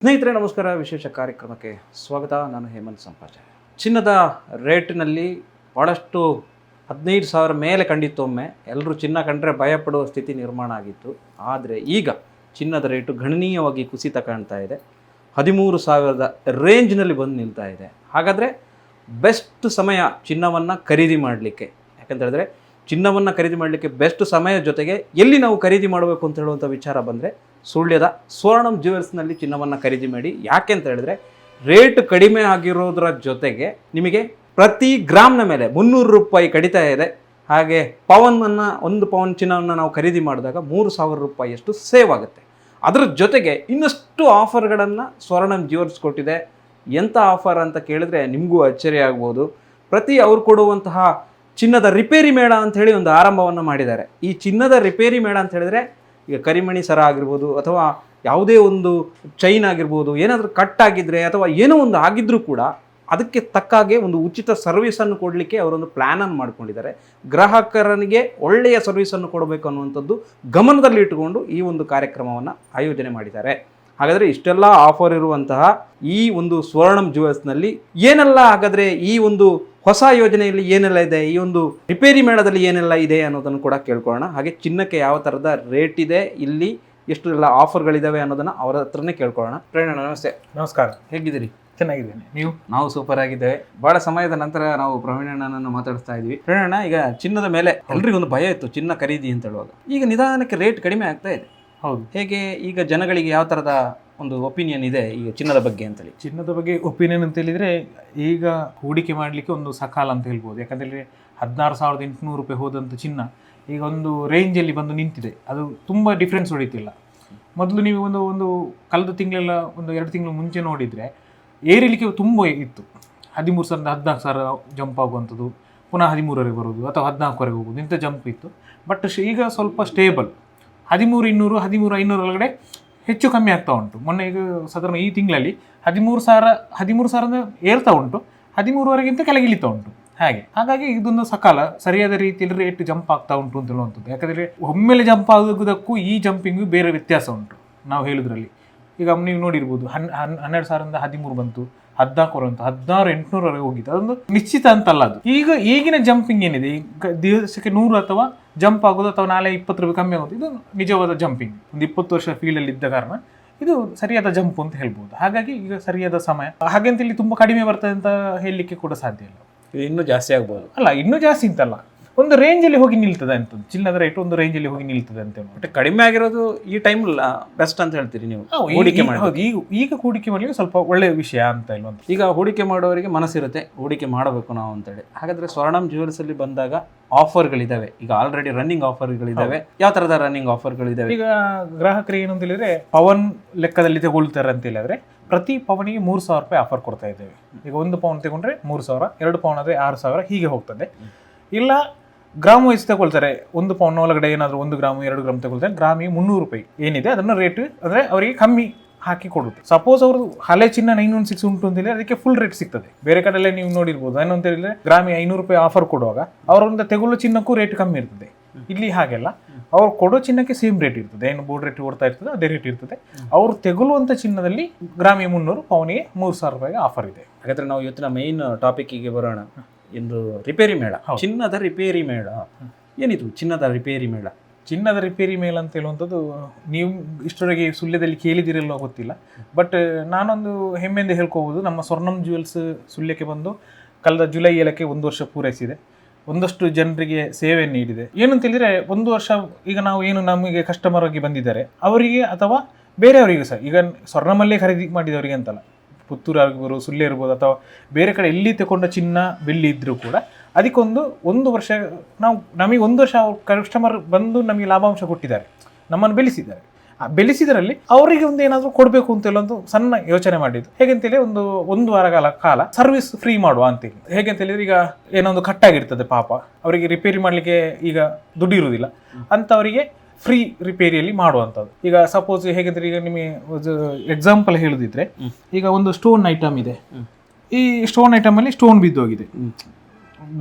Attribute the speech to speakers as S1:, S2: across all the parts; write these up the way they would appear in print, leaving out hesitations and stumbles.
S1: ಸ್ನೇಹಿತರೆ ನಮಸ್ಕಾರ. ವಿಶೇಷ ಕಾರ್ಯಕ್ರಮಕ್ಕೆ ಸ್ವಾಗತ. ನಾನು ಹೇಮಂತ್ ಸಂಪಾಜ. ಚಿನ್ನದ ರೇಟ್ನಲ್ಲಿ ಭಾಳಷ್ಟು 15,000 ಮೇಲೆ ಕಂಡಿತ್ತೊಮ್ಮೆ ಎಲ್ಲರೂ ಚಿನ್ನ ಕಂಡ್ರೆ ಭಯಪಡುವ ಸ್ಥಿತಿ ನಿರ್ಮಾಣ ಆಗಿತ್ತು. ಆದರೆ ಈಗ ಚಿನ್ನದ ರೇಟು ಗಣನೀಯವಾಗಿ ಕುಸಿತ ಕಾಣ್ತಾ ಇದೆ. 13,000 ರೇಂಜ್ನಲ್ಲಿ ಬಂದು ನಿಲ್ತಾ ಇದೆ. ಹಾಗಾದರೆ ಬೆಸ್ಟ್ ಸಮಯ ಚಿನ್ನವನ್ನು ಖರೀದಿ ಮಾಡಲಿಕ್ಕೆ, ಯಾಕಂತ ಹೇಳಿದ್ರೆ ಚಿನ್ನವನ್ನು ಖರೀದಿ ಮಾಡಲಿಕ್ಕೆ ಬೆಸ್ಟ್ ಸಮಯ ಜೊತೆಗೆ ಎಲ್ಲಿ ನಾವು ಖರೀದಿ ಮಾಡಬೇಕು ಅಂತ ಹೇಳುವಂಥ ವಿಚಾರ ಬಂದರೆ ಸುಳ್ಯದ ಸ್ವರ್ಣಂ ಜ್ಯುವೆಲ್ಸ್ನಲ್ಲಿ ಚಿನ್ನವನ್ನು ಖರೀದಿ ಮಾಡಿ. ಯಾಕೆ ಅಂತ ಹೇಳಿದ್ರೆ ರೇಟ್ ಕಡಿಮೆ ಆಗಿರೋದ್ರ ಜೊತೆಗೆ ನಿಮಗೆ ಪ್ರತಿ ಗ್ರಾಮ್ನ ಮೇಲೆ 300 ರೂಪಾಯಿ ಕಡಿತಾ ಇದೆ. ಹಾಗೆ ಪವನನ್ನು 1 ಪವನ್ ಚಿನ್ನವನ್ನು ನಾವು ಖರೀದಿ ಮಾಡಿದಾಗ 3,000 ರೂಪಾಯಿಯಷ್ಟು ಸೇವ್ ಆಗುತ್ತೆ. ಅದರ ಜೊತೆಗೆ ಇನ್ನಷ್ಟು ಆಫರ್ಗಳನ್ನು ಸ್ವರ್ಣಂ ಜ್ಯುವೆಲ್ಸ್ ಕೊಟ್ಟಿದೆ. ಎಂಥ ಆಫರ್ ಅಂತ ಕೇಳಿದ್ರೆ ನಿಮಗೂ ಅಚ್ಚರಿ ಆಗ್ಬೋದು. ಅವ್ರು ಕೊಡುವಂತಹ ಚಿನ್ನದ ರಿಪೇರಿ ಮೇಳ ಅಂಥೇಳಿ ಒಂದು ಆರಂಭವನ್ನು ಮಾಡಿದ್ದಾರೆ. ಈ ಚಿನ್ನದ ರಿಪೇರಿ ಮೇಳ ಅಂತ ಹೇಳಿದ್ರೆ ಈಗ ಕರಿಮಣಿ ಸರ ಆಗಿರ್ಬೋದು ಅಥವಾ ಯಾವುದೇ ಒಂದು ಚೈನ್ ಆಗಿರ್ಬೋದು, ಏನಾದರೂ ಕಟ್ ಆಗಿದ್ದರೆ ಅಥವಾ ಏನೋ ಒಂದು ಆಗಿದ್ರೂ ಕೂಡ ಅದಕ್ಕೆ ತಕ್ಕಾಗೆ ಒಂದು ಉಚಿತ ಸರ್ವಿಸನ್ನು ಕೊಡಲಿಕ್ಕೆ ಅವರೊಂದು ಪ್ಲ್ಯಾನನ್ನು ಮಾಡ್ಕೊಂಡಿದ್ದಾರೆ. ಗ್ರಾಹಕರನಿಗೆ ಒಳ್ಳೆಯ ಸರ್ವಿಸನ್ನು ಕೊಡಬೇಕು ಅನ್ನುವಂಥದ್ದು ಗಮನದಲ್ಲಿ ಇಟ್ಟುಕೊಂಡು ಈ ಒಂದು ಕಾರ್ಯಕ್ರಮವನ್ನು ಆಯೋಜನೆ ಮಾಡಿದ್ದಾರೆ. ಹಾಗಾದರೆ ಇಷ್ಟೆಲ್ಲ ಆಫರ್ ಇರುವಂತಹ ಈ ಒಂದು ಸ್ವರ್ಣಂ ಜ್ಯುವೆಲ್ಸ್ನಲ್ಲಿ ಏನೆಲ್ಲ, ಹಾಗಾದರೆ ಈ ಒಂದು ಹೊಸ ಯೋಜನೆಯಲ್ಲಿ ಏನೆಲ್ಲ ಇದೆ, ಈ ಒಂದು ರಿಪೇರಿ ಮೇಳದಲ್ಲಿ ಏನೆಲ್ಲ ಇದೆ ಅನ್ನೋದನ್ನು ಕೂಡ ಕೇಳ್ಕೊಳ್ಳೋಣ. ಹಾಗೆ ಚಿನ್ನಕ್ಕೆ ಯಾವ ಥರದ ರೇಟ್ ಇದೆ, ಇಲ್ಲಿ ಎಷ್ಟು ಎಲ್ಲ ಆಫರ್ಗಳಿದ್ದಾವೆ ಅನ್ನೋದನ್ನು ಅವರ ಹತ್ರನೇ ಕೇಳ್ಕೊಳ್ಳೋಣ. ಪ್ರೇರಣ, ನಮಸ್ತೆ.
S2: ನಮಸ್ಕಾರ.
S1: ಹೇಗಿದ್ದೀರಿ?
S2: ಚೆನ್ನಾಗಿದ್ದೇನೆ. ನೀವು?
S1: ನಾವು ಸೂಪರ್ ಆಗಿದ್ದೇವೆ. ಬಹಳ ಸಮಯದ ನಂತರ ನಾವು ಪ್ರವೀಣಣ್ಣನನ್ನು ಮಾತಾಡ್ತಾ ಇದ್ವಿ. ಪ್ರೇರಣ, ಈಗ ಚಿನ್ನದ ಮೇಲೆ ಎಲ್ರಿಗೊಂದು ಭಯ ಇತ್ತು ಚಿನ್ನ ಖರೀದಿ ಅಂತ ಹೇಳುವಾಗ. ಈಗ ನಿಧಾನಕ್ಕೆ ರೇಟ್ ಕಡಿಮೆ ಆಗ್ತಾ ಇದೆ.
S2: ಹೌದು.
S1: ಹೇಗೆ ಈಗ ಜನಗಳಿಗೆ ಯಾವ ಥರದ ಒಂದು ಒಪಿನಿಯನ್ ಇದೆ ಈಗ ಚಿನ್ನದ ಬಗ್ಗೆ ಅಂತೇಳಿ?
S2: ಚಿನ್ನದ ಬಗ್ಗೆ ಒಪಿನಿಯನ್ ಅಂತ ಹೇಳಿದರೆ ಈಗ ಹೂಡಿಕೆ ಮಾಡಲಿಕ್ಕೆ ಒಂದು ಸಕಾಲ ಅಂತ ಹೇಳ್ಬೋದು. ಯಾಕಂತೇಳಿದರೆ 16,800 ರೂಪಾಯಿ ಹೋದಂಥ ಚಿನ್ನ ಈಗ ಒಂದು ರೇಂಜಲ್ಲಿ ಬಂದು ನಿಂತಿದೆ. ಅದು ತುಂಬ ಡಿಫ್ರೆನ್ಸ್ ಹೊಡಿತಿಲ್ಲ. ಮೊದಲು ನೀವು ಒಂದು ಕಳೆದ ತಿಂಗಳೆಲ್ಲ ಒಂದು 2 ತಿಂಗಳು ಮುಂಚೆ ನೋಡಿದರೆ ಏರಿಲಿಕ್ಕೆ ತುಂಬ ಇತ್ತು. 13,000 14,000 ಜಂಪ್ ಆಗುವಂಥದ್ದು, ಪುನಃ 13ವರೆಗೆ ಬರೋದು ಅಥವಾ 14ವರೆಗೆ ಹೋಗೋದು, ಇಂಥ ಜಂಪ್ ಇತ್ತು. ಬಟ್ ಈಗ ಸ್ವಲ್ಪ ಸ್ಟೇಬಲ್ 13,200 13,500 ಒಳಗಡೆ ಹೆಚ್ಚು ಕಮ್ಮಿ ಆಗ್ತಾ ಉಂಟು. ಮೊನ್ನೆ ಈಗ ಸಾಧಾರಣ ಈ ತಿಂಗಳಲ್ಲಿ 13,000 ಏರ್ತಾ ಉಂಟು, 13ವರೆಗಿಂತ ಕೆಳಗಿಳಿತಾ ಉಂಟು. ಹಾಗಾಗಿ ಇದೊಂದು ಸಕಾಲ ಸರಿಯಾದ ರೀತಿಯಲ್ಲಿ ರೇಟ್ ಜಂಪ್ ಆಗ್ತಾ ಉಂಟು ಅಂತ ಹೇಳುವಂಥದ್ದು. ಯಾಕಂದರೆ ಒಮ್ಮೆಲೆ ಜಂಪ್ ಆಗೋದಕ್ಕೂ ಈ ಜಂಪಿಂಗು ಬೇರೆ ವ್ಯತ್ಯಾಸ ಉಂಟು. ನಾವು ಹೇಳೋದ್ರಲ್ಲಿ ಈಗ ನೀವು ನೋಡಿರ್ಬೋದು 12,000ರಿಂದ 13 ಬಂತು, 14 ಬಂತು, 16,800ವರೆಗೆ ಹೋಗಿತ್ತು. ಅದೊಂದು ನಿಶ್ಚಿತ ಅಂತಲ್ಲ ಅದು. ಈಗಿನ ಜಂಪಿಂಗ್ ಏನಿದೆ, ದಿವಸಕ್ಕೆ 100 ಅಥವಾ ಜಂಪ್ ಆಗೋದು ಅಥವಾ ನಾಳೆ 20 ರೂಪಾಯಿ ಕಮ್ಮಿ ಆಗೋದು, ಇದು ನಿಜವಾದ ಜಂಪಿಂಗ್. ಒಂದು 20 ವರ್ಷ ಫೀಲ್ಡಲ್ಲಿ ಇದ್ದ ಕಾರಣ ಇದು ಸರಿಯಾದ ಜಂಪ್ ಅಂತ ಹೇಳ್ಬೋದು. ಹಾಗಾಗಿ ಈಗ ಸರಿಯಾದ ಸಮಯ. ಹಾಗೆಂತ ಇಲ್ಲಿ ತುಂಬ ಕಡಿಮೆ ಬರ್ತದೆ ಅಂತ ಹೇಳಲಿಕ್ಕೆ ಕೂಡ ಸಾಧ್ಯ ಇಲ್ಲ.
S1: ಇದು ಇನ್ನೂ ಜಾಸ್ತಿ ಆಗ್ಬೋದು.
S2: ಅಲ್ಲ, ಇನ್ನೂ ಜಾಸ್ತಿ ಅಂತಲ್ಲ, ಒಂದು ರೇಂಜಲ್ಲಿ ಹೋಗಿ ನಿಲ್ತದೆ ಅಂತ. ಚಿನ್ನದ ರೇಟ್ ಒಂದು ರೇಂಜಲ್ಲಿ ಹೋಗಿ ನಿಲ್ತದೆ ಅಂತ.
S1: ಬಟ್ ಕಡಿಮೆ ಆಗಿರೋದು ಈ ಟೈಮ್ ಬೆಸ್ಟ್ ಅಂತ ಹೇಳ್ತೀರಿ ನೀವು?
S2: ಹೂಡಿಕೆ ಮಾಡಿ ಈಗ ಹೂಡಿಕೆ ಮಾಡಲಿಕ್ಕೆ ಸ್ವಲ್ಪ ಒಳ್ಳೆಯ ವಿಷಯ ಅಂತ ಇಲ್ವಂತ.
S1: ಈಗ ಹೂಡಿಕೆ ಮಾಡೋರಿಗೆ ಮನಸ್ಸಿರುತ್ತೆ ಹೂಡಿಕೆ ಮಾಡಬೇಕು ನಾವು ಅಂತೇಳಿ. ಹಾಗಾದ್ರೆ ಸ್ವರ್ಣಂ ಜ್ಯುವೆಲ್ಸ್ ಅಲ್ಲಿ ಬಂದಾಗ ಆಫರ್ಗಳಿದ್ದಾವೆ. ಈಗ ಆಲ್ರೆಡಿ ರನ್ನಿಂಗ್ ಆಫರ್ಗಳಿದ್ದಾವೆ. ಯಾವ ಥರದ ರನ್ನಿಂಗ್ ಆಫರ್ಗಳಿದ್ದಾವೆ? ಈಗ
S2: ಗ್ರಾಹಕರಿಗೆ ಏನು ಅಂತ ಹೇಳಿದ್ರೆ ಪವನ್ ಲೆಕ್ಕದಲ್ಲಿ ತಗೊಳ್ತಾರೆ ಅಂತ ಹೇಳಿದ್ರೆ ಪ್ರತಿ ಪವನಿಗೆ 3,000 ರೂಪಾಯಿ ಆಫರ್ ಕೊಡ್ತಾ ಇದ್ದೇವೆ. ಈಗ 1 ಪವನ್ ತಗೊಂಡ್ರೆ 3,000, 2 ಪವನ್ ಆದರೆ 6,000 ಹೀಗೆ ಹೋಗ್ತದೆ. ಇಲ್ಲ ಗ್ರಾಮ್ ವೈಸ್ ತಗೊಳ್ತಾರೆ, 1 ಪವನ್ ಒಳಗಡೆ ಏನಾದರೂ 1 ಗ್ರಾಮ್ 2 ಗ್ರಾಮ್ ತಗೊಳ್ತಾರೆ, ಗ್ರಾಮಿಗೆ 300 ರೂಪಾಯಿ ಏನಿದೆ ಅದನ್ನು ರೇಟ್ ಅಂದರೆ ಅವರಿಗೆ ಕಮ್ಮಿ ಹಾಕಿ ಕೊಡುತ್ತೆ. ಸಪೋಸ್ ಅವ್ರದ್ದು ಹಳೆ ಚಿನ್ನ 916 ಉಂಟು ಅಂತ ಹೇಳಿ ಅದಕ್ಕೆ ಫುಲ್ ರೇಟ್ ಸಿಗ್ತದೆ. ಬೇರೆ ಕಡೆಯಲ್ಲೇ ನೀವು ನೋಡಿರ್ಬೋದು, ಏನು ಅಂತ ಹೇಳಿದ್ರೆ ಗ್ರಾಮಿಗೆ 500 ರೂಪಾಯಿ ಆಫರ್ ಕೊಡುವಾಗ ಅವರಿಂದ ತೆಗೊಳ್ಳೋ ಚಿನ್ನಕ್ಕೂ ರೇಟ್ ಕಮ್ಮಿ ಇರ್ತದೆ. ಇಲ್ಲಿ ಹಾಗೆಲ್ಲ, ಅವ್ರು ಕೊಡೋ ಚಿನ್ನಕ್ಕೆ ಸೇಮ್ ರೇಟ್ ಇರ್ತದೆ. ಏನು ಬೋರ್ಡ್ ರೇಟ್ ಓಡ್ತಾ ಇರ್ತದೆ ಅದೇ ರೇಟ್ ಇರ್ತದೆ. ಅವ್ರು ತೆಗೊಳ್ಳುವಂಥ ಚಿನ್ನದಲ್ಲಿ ಗ್ರಾಮಿಗೆ 300, ಪವನಿಗೆ 3,000 ರೂಪಾಯಿಗೆ ಆಫರ್ ಇದೆ.
S1: ಹಾಗಾದ್ರೆ ನಾವು ಇವತ್ತಿನ ಮೇನ್ ಟಾಪಿಕ್ಕಿಗೆ ಬರೋಣ. ಎಂದು ರಿಪೇರಿ ಮೇಳ, ಚಿನ್ನದ ರಿಪೇರಿ ಮೇಳ. ಏನಿದು ಚಿನ್ನದ ರಿಪೇರಿ ಮೇಳ?
S2: ಚಿನ್ನದ ರಿಪೇರಿ ಮೇಳ ಅಂತ ಹೇಳುವಂಥದ್ದು ನೀವು ಇಷ್ಟರವರೆಗೆ ಸುಳ್ಯದಲ್ಲಿ ಕೇಳಿದಿರಲ್ಲೋ ಗೊತ್ತಿಲ್ಲ. ಬಟ್ ನಾನೊಂದು ಹೆಮ್ಮೆಯಿಂದ ಹೇಳ್ಕೋಬೋದು, ನಮ್ಮ ಸ್ವರ್ಣಂ ಜ್ಯುವೆಲ್ಸ್ ಸುಳ್ಯಕ್ಕೆ ಬಂದು ಕಳೆದ ಜುಲೈ 7ಕ್ಕೆ 1 ವರ್ಷ ಪೂರೈಸಿದೆ. ಒಂದಷ್ಟು ಜನರಿಗೆ ಸೇವೆ ನೀಡಿದೆ. ಏನಂತ ಹೇಳಿದರೆ 1 ವರ್ಷ ಈಗ ನಾವು ಏನು ನಮಗೆ ಕಸ್ಟಮರ್ ಆಗಿ ಬಂದಿದ್ದಾರೆ ಅವರಿಗೆ ಅಥವಾ ಬೇರೆಯವರಿಗೂ ಸಹ, ಈಗ ಸ್ವರ್ಣಮಲ್ಲೇ ಖರೀದಿ ಮಾಡಿದವರಿಗೆ ಅಂತಲ್ಲ, ಪುತ್ತೂರು ಆಗಿರ್ಬೋದು, ಸುಳ್ಯ ಇರ್ಬೋದು ಅಥವಾ ಬೇರೆ ಕಡೆ ಎಲ್ಲಿ ತಗೊಂಡ ಚಿನ್ನ ಬೆಳ್ಳಿ ಇದ್ದರೂ ಕೂಡ ಅದಕ್ಕೊಂದು 1 ವರ್ಷ ನಮಗೆ 1 ವರ್ಷ ಕಸ್ಟಮರ್ ಬಂದು ನಮಗೆ ಲಾಭಾಂಶ ಕೊಟ್ಟಿದ್ದಾರೆ, ನಮ್ಮನ್ನು ಬೆಳೆಸಿದ್ದಾರೆ. ಆ ಬೆಳೆಸಿದರಲ್ಲಿ ಅವರಿಗೆ ಒಂದು ಏನಾದರೂ ಕೊಡಬೇಕು ಅಂತ ಹೇಳೊಂದು ಸಣ್ಣ ಯೋಚನೆ ಮಾಡಿದ್ದು. ಹೇಗೆಂತೇಳಿ ಒಂದು ವಾರ ಕಾಲ ಸರ್ವಿಸ್ ಫ್ರೀ ಮಾಡುವ ಅಂತೇಳಿ. ಹೇಗೆ ಅಂತ ಹೇಳಿದ್ರೆ ಈಗ ಏನೊಂದು ಕಟ್ಟಾಗಿರ್ತದೆ ಪಾಪ, ಅವರಿಗೆ ರಿಪೇರಿ ಮಾಡಲಿಕ್ಕೆ ಈಗ ದುಡ್ಡು ಇರುವುದಿಲ್ಲ ಅಂಥವರಿಗೆ ಫ್ರೀ ರಿಪೇರಿಯಲ್ಲಿ ಮಾಡುವಂಥದ್ದು. ಈಗ ಸಪೋಸ್ ಹೇಗೆಂದ್ರೆ ಈಗ ನಿಮಗೆ ಎಕ್ಸಾಂಪಲ್ ಹೇಳುದಿದ್ರೆ, ಈಗ ಒಂದು ಸ್ಟೋನ್ ಐಟಮ್ ಇದೆ, ಈ ಸ್ಟೋನ್ ಐಟಮಲ್ಲಿ ಸ್ಟೋನ್ ಬಿದ್ದೋಗಿದೆ.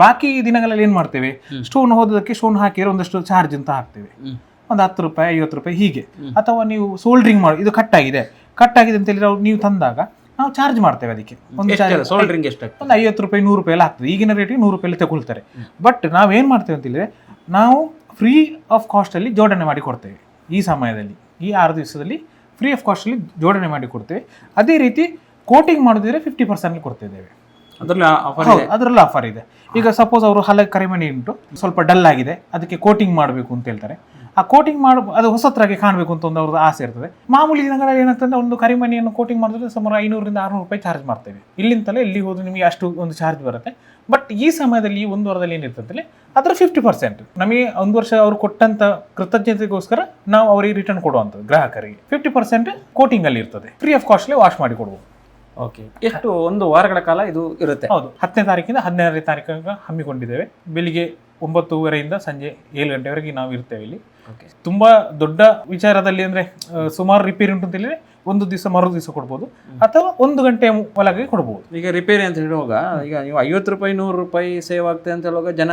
S2: ಬಾಕಿ ದಿನಗಳಲ್ಲಿ ಏನು ಮಾಡ್ತೇವೆ, ಸ್ಟೋನ್ ಹೋದಕ್ಕೆ ಸ್ಟೋನ್ ಹಾಕಿದ್ರೆ ಒಂದಷ್ಟು ಚಾರ್ಜ್ ಅಂತ ಹಾಕ್ತೇವೆ. ಒಂದು 10 ರೂಪಾಯಿ 50 ರೂಪಾಯಿ ಹೀಗೆ. ಅಥವಾ ನೀವು ಸೋಲ್ಡ್ರಿಂಗ್ ಮಾಡಿ ಇದು ಕಟ್ ಆಗಿದೆ ಅಂತ ಹೇಳಿದ್ರೆ ನೀವು ತಂದಾಗ ನಾವು ಚಾರ್ಜ್ ಮಾಡ್ತೇವೆ ಅದಕ್ಕೆ ಒಂದು
S1: ಸೋಲ್ಡ್ರಿಂಗ್ ಎಷ್ಟಾಗ್ತದೆ?
S2: ಒಂದು 50 ರೂಪಾಯಿ 100 ರೂಪಾಯಿ ಎಲ್ಲ ಆಗ್ತದೆ. ಈಗಿನ ರೇಟಿಗೆ 100 ರೂಪಾಯಿ ತಗೊಳ್ತಾರೆ. ಬಟ್ ನಾವೇನು ಮಾಡ್ತೇವೆ ಅಂತ ಹೇಳಿದ್ರೆ ನಾವು ಫ್ರೀ ಆಫ್ ಕಾಸ್ಟಲ್ಲಿ ಜೋಡಣೆ ಮಾಡಿ ಕೊಡ್ತೇವೆ. ಈ ಸಮಯದಲ್ಲಿ ಈ 6 ದಿವಸದಲ್ಲಿ ಫ್ರೀ ಆಫ್ ಕಾಸ್ಟಲ್ಲಿ ಜೋಡಣೆ ಮಾಡಿ ಕೊಡ್ತೇವೆ. ಅದೇ ರೀತಿ ಕೋಟಿಂಗ್ ಮಾಡೋದಿದ್ರೆ 50% ಕೊಡ್ತಿದ್ದೇವೆ. ಅದರಲ್ಲಿ ಆಫರ್ ಇದೆ. ಈಗ ಸಪೋಸ್ ಅವರು ಹಲ ಕರಿಮಣಿ ಉಂಟು, ಸ್ವಲ್ಪ ಡಲ್ ಆಗಿದೆ, ಅದಕ್ಕೆ ಕೋಟಿಂಗ್ ಮಾಡಬೇಕು ಅಂತ ಹೇಳ್ತಾರೆ. ಆ ಕೋಟಿಂಗ್ ಅದು ಹೊಸತ್ರಾಗಿ ಕಾಣಬೇಕು ಅಂತ ಒಂದು ಅವ್ರದ್ದು ಆಸೆ ಇರ್ತದೆ. ಮಾಮೂಲಿ ದಿನಗಳಲ್ಲಿ ಏನಾಗ್ತದೆ, ಒಂದು ಕರಿಮಣಿಯನ್ನು ಕೋಟಿಂಗ್ ಮಾಡಿದ್ರೆ ಸುಮಾರು 500 600 ರೂಪಾಯಿ ಚಾರ್ಜ್ ಮಾಡ್ತೇವೆ. ಇಲ್ಲಿಂದಲೇ ಇಲ್ಲಿ ಹೋದ್ರೆ ನಿಮಗೆ ಅಷ್ಟು ಒಂದು ಚಾರ್ಜ್ ಬರುತ್ತೆ. ಬಟ್ ಈ ಸಮಯದಲ್ಲಿ ಈ 1 ವಾರದಲ್ಲಿ ಏನಿರ್ತದೆ ಅದರ 50% ನಮಗೆ 1 ವರ್ಷ ಅವರು ಕೊಟ್ಟಂತ ಕೃತಜ್ಞತೆಗೋಸ್ಕರ ನಾವು ಅವರಿಗೆ ರಿಟರ್ನ್ ಕೊಡುವಂಥದ್ದು ಗ್ರಾಹಕರಿಗೆ 50% ಕೋಟಿಂಗ್ ಅಲ್ಲಿ ಇರ್ತದೆ. ಫ್ರೀ ಆಫ್ ಕಾಸ್ಟ್ಲಿ ವಾಶ್ ಮಾಡಿ ಕೊಡುವುದು.
S1: ಓಕೆ, ಎಷ್ಟು ಒಂದು ವಾರಗಳ ಕಾಲ ಇದು ಇರುತ್ತೆ?
S2: ಹೌದು, 10ನೇ ತಾರೀಕಿಂದ 12ನೇ ತಾರೀಕಿಗೆ ಹಮ್ಮಿಕೊಂಡಿದ್ದೇವೆ. ಬೆಳಿಗ್ಗೆ 9:30 ಸಂಜೆ 7 ಗಂಟೆವರೆಗೆ ನಾವು ಇರ್ತೇವೆ ಇಲ್ಲಿ. ತುಂಬಾ ದೊಡ್ಡ ವಿಚಾರದಲ್ಲಿ ಅಂದ್ರೆ ಸುಮಾರು ರಿಪೇರಿ ಉಂಟು ಅಂತ ಹೇಳಿದ್ರೆ ಒಂದು ದಿವಸ ಮರು ದಿವಸ ಕೊಡ್ಬೋದು, ಅಥವಾ 1 ಗಂಟೆ ಒಳಗೆ ಕೊಡ್ಬೋದು.
S1: ಈಗ ರಿಪೇರಿ ಅಂತ ಹೇಳುವಾಗ ಈಗ ನೀವು 50 ರೂಪಾಯಿ 100 ರೂಪಾಯಿ ಸೇವ್ ಆಗ್ತದೆ ಅಂತ ಹೇಳುವಾಗ ಜನ